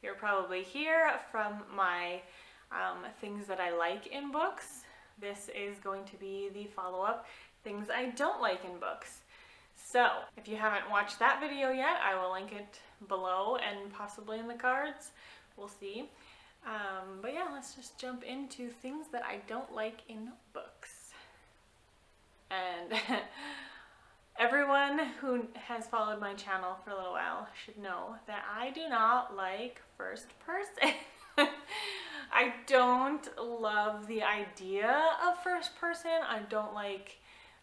You're probably here from my things that I like in books. This is going to be the follow-up, things I don't like in books. So, if you haven't watched that video yet, I will link it below and possibly in the cards. We'll see. But yeah, let's just jump into things that I don't like in books. And everyone who has followed my channel for a little while should know that I do not like first person. I don't love the idea of first person. I don't like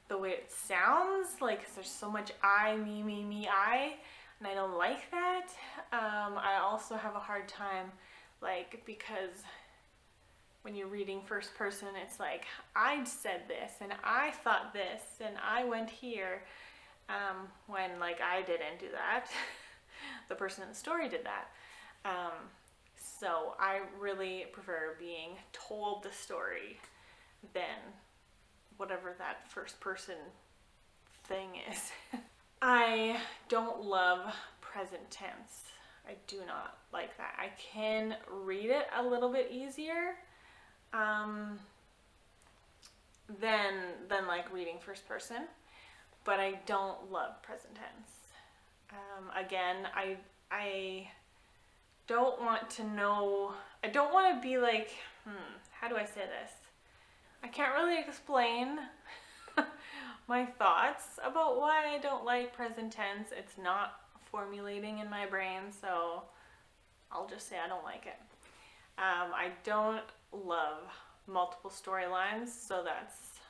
the way it sounds, like, 'cause there's so much I, me, I, and I don't like that. I also have a hard time, like, because when you're reading first person, it's like, I said this, and I thought this, and I went here, when, like, I didn't do that. The person in the story did that. So I really prefer being told the story than whatever that first person thing is. I don't love present tense. I do not like that. I can read it a little bit easier than like reading first person, but I don't love present tense. Again, I don't want to know, I don't want to be like, how do I say this? I can't really explain my thoughts about why I don't like present tense. It's not formulating in my brain, so I'll just say I don't like it. I don't love multiple storylines, so that's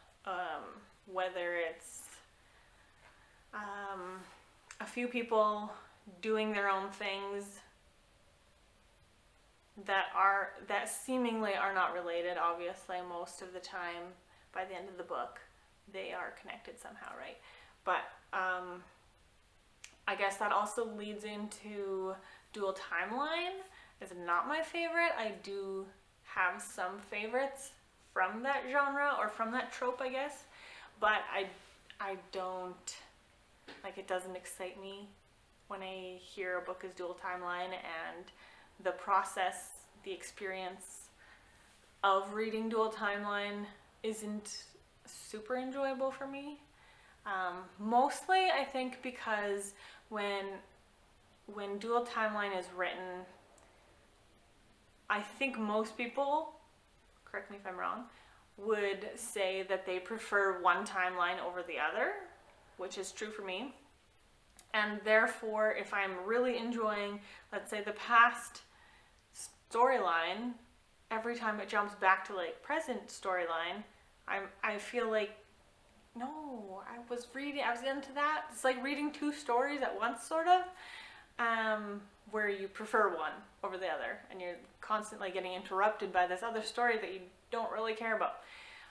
whether it's a few people doing their own things that seemingly are not related. Obviously, most of the time, by the end of the book, they are connected somehow, right? But I guess that also leads into dual timeline. Is not my favorite. I do have some favorites from that genre, or from that trope, I guess, but I don't, like, it doesn't excite me when I hear a book is dual timeline, and the process, the experience of reading dual timeline isn't super enjoyable for me. Mostly, I think, because when dual timeline is written, I think most people, correct me if I'm wrong, would say that they prefer one timeline over the other, which is true for me. And therefore, if I'm really enjoying, let's say, the past storyline, every time it jumps back to, like, present storyline, I feel like, no, I was into that. It's like reading two stories at once, sort of, where you prefer one over the other, and you're constantly getting interrupted by this other story that you don't really care about.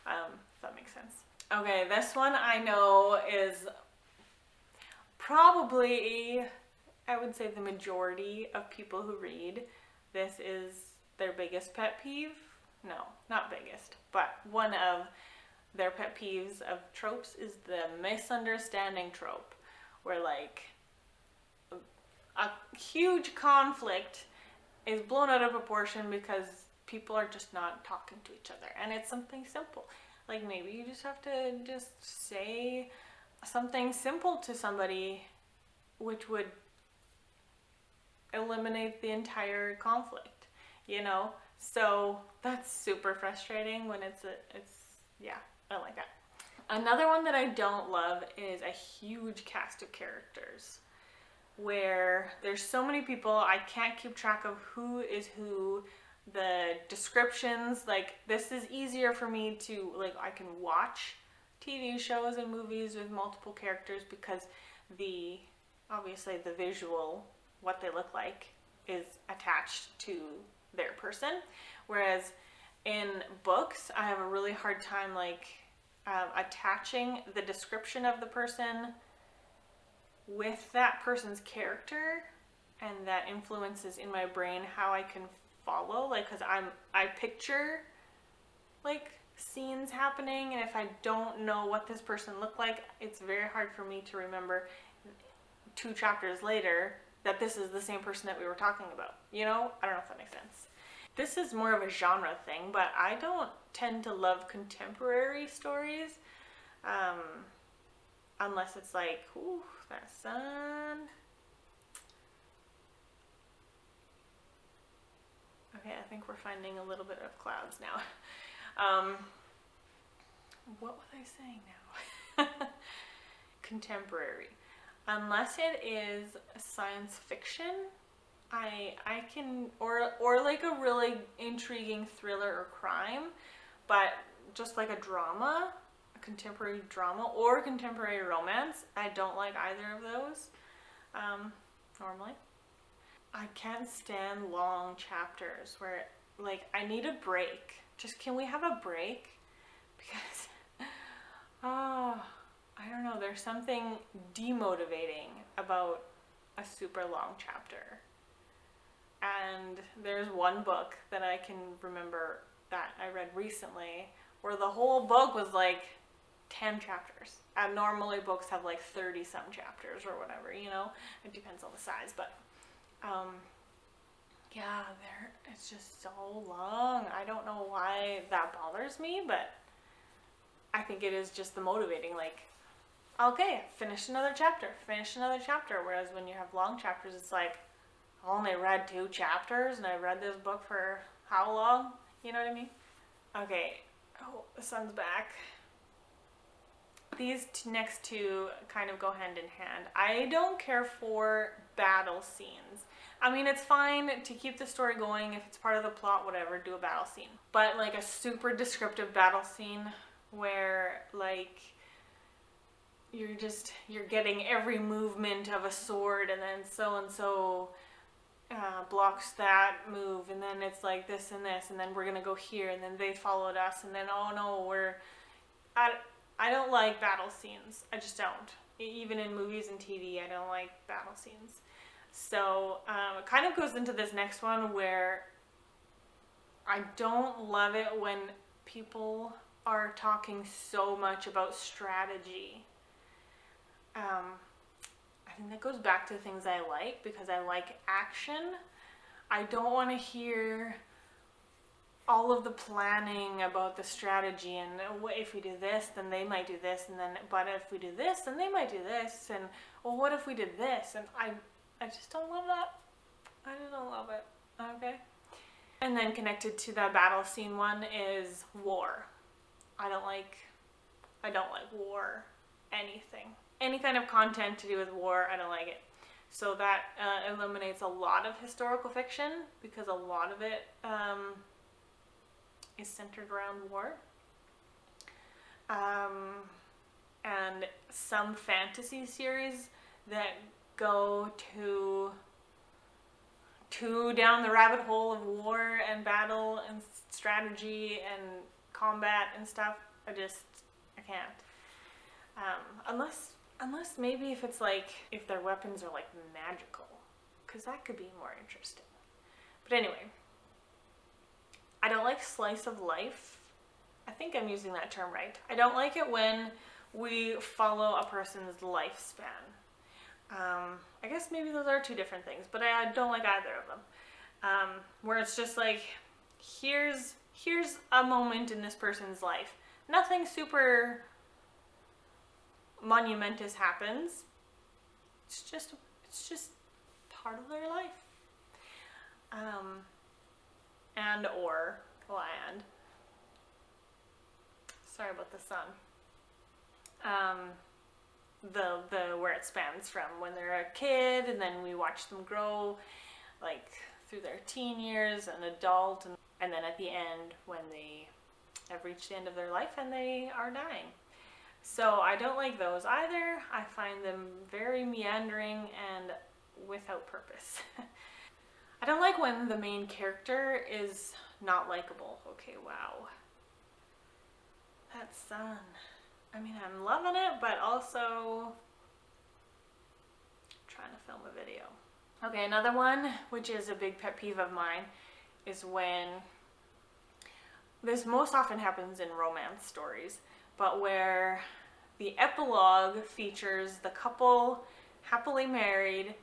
If that makes sense. Okay, this one I know is probably, I would say, the majority of people who read, this is their biggest pet peeve. No, not biggest, but one of their pet peeves of tropes is the misunderstanding trope, where, like, a huge conflict is blown out of proportion because people are just not talking to each other, and it's something simple. Like, maybe you just have to just say something simple to somebody, which would eliminate the entire conflict, you know? So that's super frustrating when it's yeah, I don't like that. Another one that I don't love is a huge cast of characters, where there's so many people, I can't keep track of who is who. The descriptions, like, this is easier for me to, like, I can watch TV shows and movies with multiple characters because obviously the visual, what they look like, is attached to their person. Whereas in books, I have a really hard time, like, attaching the description of the person with that person's character, and that influences in my brain how I can follow, like, because I picture, like, scenes happening, and if I don't know what this person looked like, it's very hard for me to remember 2 chapters later that this is the same person that we were talking about. You know? I don't know if that makes sense. This is more of a genre thing, but I don't tend to love contemporary stories. Unless it's like, ooh, that sun. Okay, I think we're finding a little bit of clouds now. What was I saying now? Contemporary. Unless it is science fiction, I can, or like a really intriguing thriller or crime, but just like a drama, a contemporary drama or contemporary romance, I don't like either of those normally. I can't stand long chapters where, like, I need a break. Just, can we have a break? Because, oh, I don't know, there's something demotivating about a super long chapter. And there's one book that I can remember that I read recently where the whole book was like 10 chapters. And normally books have like 30 some chapters or whatever, you know? It depends on the size, but yeah, it's just so long. I don't know why that bothers me, but I think it is just the motivating, like, okay, finish another chapter. Whereas when you have long chapters, it's like, I only read 2 chapters and I read this book for how long? You know what I mean? Okay, oh, the sun's back. These next two kind of go hand in hand. I don't care for battle scenes. I mean, it's fine to keep the story going. If it's part of the plot, whatever, do a battle scene. But like a super descriptive battle scene where like you're getting every movement of a sword, and then so-and-so blocks that move, and then it's like this and this, and then we're gonna go here, and then they followed us, and then oh no, I don't like battle scenes. I just don't. Even in movies and TV, I don't like battle scenes. So it kind of goes into this next one where I don't love it when people are talking so much about strategy. I think that goes back to things I like, because I like action. I don't want to hear all of the planning about the strategy, and if we do this, then they might do this, and then, but if we do this, then they might do this, and well, what if we did this? And I just don't love that. I just don't love it. Okay. And then connected to the battle scene one is war. I don't like war. Anything. Any kind of content to do with war, I don't like it. So that eliminates a lot of historical fiction, because a lot of it is centered around war. And some fantasy series that go too down the rabbit hole of war and battle and strategy and combat and stuff, I can't. Unless maybe if it's like, if their weapons are like magical, because that could be more interesting. But anyway, I don't like slice of life. I think I'm using that term right. I don't like it when we follow a person's lifespan. I guess maybe those are 2 different things, but I don't like either of them. Where it's just like, here's a moment in this person's life. Nothing super monumentous happens. It's just part of their life. Sorry about the sun. The where it spans from when they're a kid, and then we watch them grow like through their teen years and adult, and then at the end when they have reached the end of their life and they are dying. So I don't like those either. I find them very meandering and without purpose. I don't like when the main character is not likable. Okay, wow. That sun. I mean, I'm loving it, but also trying to film a video. Okay, another one, which is a big pet peeve of mine, is when, this most often happens in romance stories, but where the epilogue features the couple happily married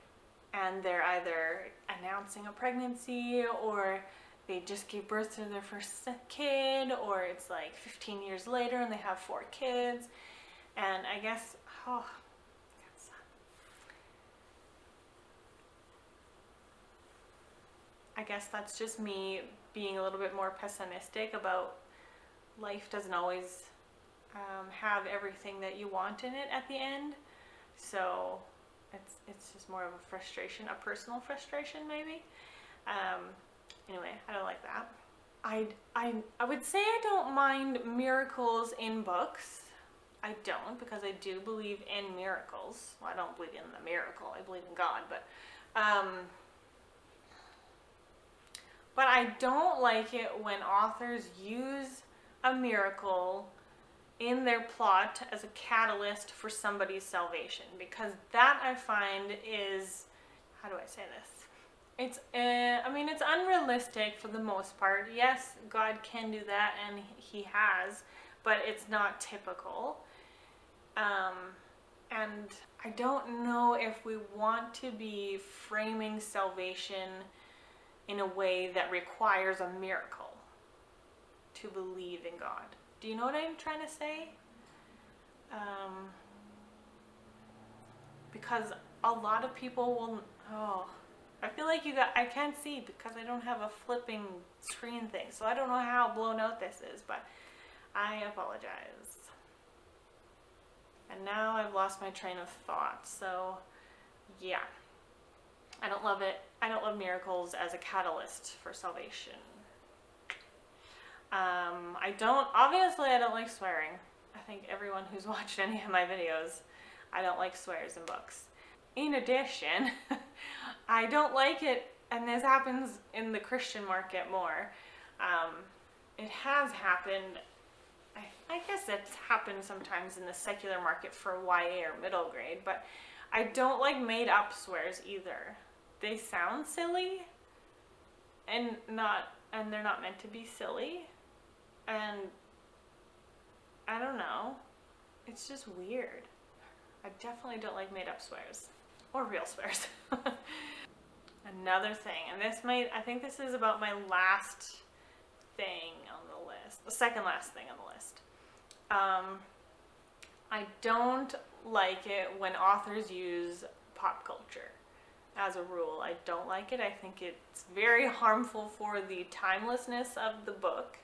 and they're either announcing a pregnancy, or they just gave birth to their first kid, or it's like 15 years later and they have 4 kids. And I guess, I guess that's just me being a little bit more pessimistic about life doesn't always have everything that you want in it at the end. So it's just more of a frustration, a personal frustration maybe. Anyway, I don't like that. I would say I don't mind miracles in books. I don't, because I do believe in miracles. Well, I don't believe in the miracle. I believe in God, but I don't like it when authors use a miracle in their plot as a catalyst for somebody's salvation, because that I find is, how do I say this? It's, I mean, it's unrealistic for the most part. Yes, God can do that, and he has, but it's not typical. And I don't know if we want to be framing salvation in a way that requires a miracle to believe in God. Do you know what I'm trying to say? Because a lot of people will, I feel like I can't see because I don't have a flipping screen thing, so I don't know how blown out this is, but I apologize. And now I've lost my train of thought, so yeah. I don't love it. I don't love miracles as a catalyst for salvation. Obviously I don't like swearing. I think everyone who's watched any of my videos, I don't like swears in books. In addition, I don't like it, and this happens in the Christian market more. It has happened, I guess it's happened sometimes in the secular market for YA or middle grade, but I don't like made up swears either. They sound silly and they're not meant to be silly. And I don't know. It's just weird. I definitely don't like made up swears or real swears. Another thing, and I think this is about my last thing on the list, the second last thing on the list. I don't like it when authors use pop culture. As a rule, I don't like it. I think it's very harmful for the timelessness of the book.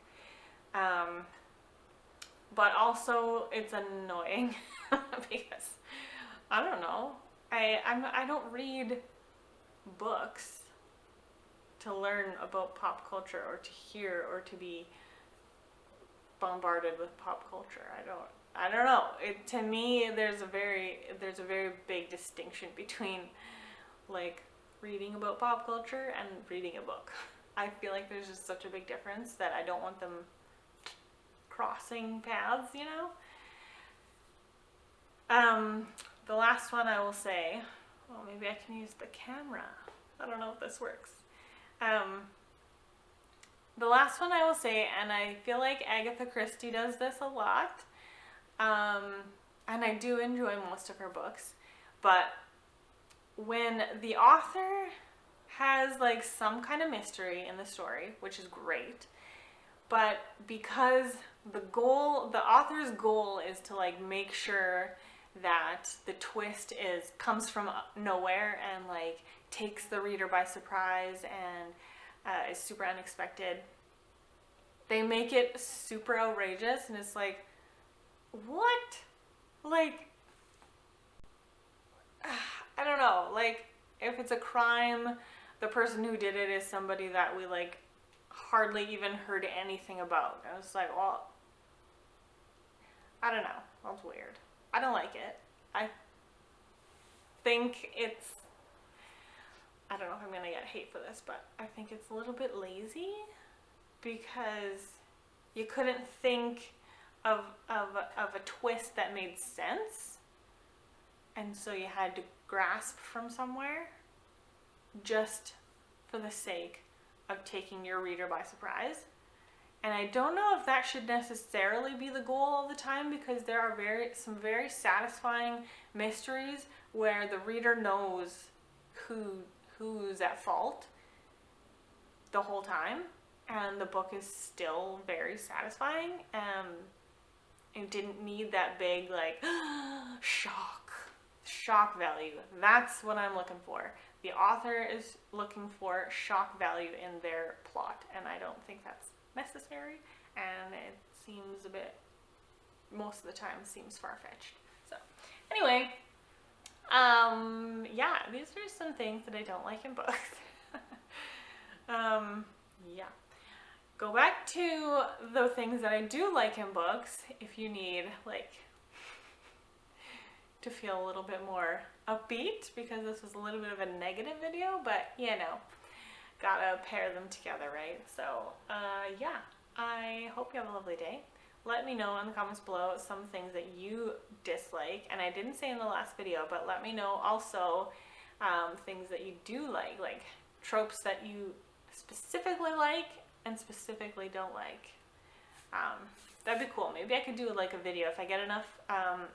But also it's annoying because I don't know. I don't read books to learn about pop culture or to hear or to be bombarded with pop culture. I don't know. To me, there's a very big distinction between like reading about pop culture and reading a book. I feel like there's just such a big difference that I don't want them crossing paths, you know? The last one I will say, well, maybe I can use the camera. I don't know if this works. The last one I will say, and I feel like Agatha Christie does this a lot, and I do enjoy most of her books, but when the author has like some kind of mystery in the story, which is great, but because the author's goal is to like make sure that the twist comes from nowhere and like takes the reader by surprise and is super unexpected, they make it super outrageous, and it's like, what? Like, I don't know, like, if it's a crime, the person who did it is somebody that we like hardly even heard anything about. I was like, well, I don't know, that's weird. I don't like it. I think I don't know if I'm gonna get hate for this, but I think it's a little bit lazy because you couldn't think of a twist that made sense, and so you had to grasp from somewhere just for the sake of taking your reader by surprise. And I don't know if that should necessarily be the goal all the time, because there are some very satisfying mysteries where the reader knows who's at fault the whole time, and the book is still very satisfying. It didn't need that big like shock value. That's what I'm looking for. The author is looking for shock value in their plot, and I don't think that's necessary, and it seems a bit, most of the time seems far-fetched. So anyway, yeah, these are some things that I don't like in books. Yeah. Go back to the things that I do like in books if you need like to feel a little bit more upbeat, because this was a little bit of a negative video, but you know, gotta pair them together, right? So yeah, I hope you have a lovely day. Let me know in the comments below some things that you dislike, and I didn't say in the last video, but let me know also things that you do like tropes that you specifically like and specifically don't like. That'd be cool. Maybe I could do like a video if I get enough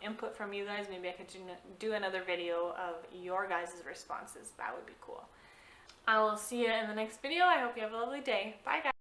input from you guys. Maybe I could do another video of your guys' responses. That would be cool. I will see you in the next video. I hope you have a lovely day. Bye guys.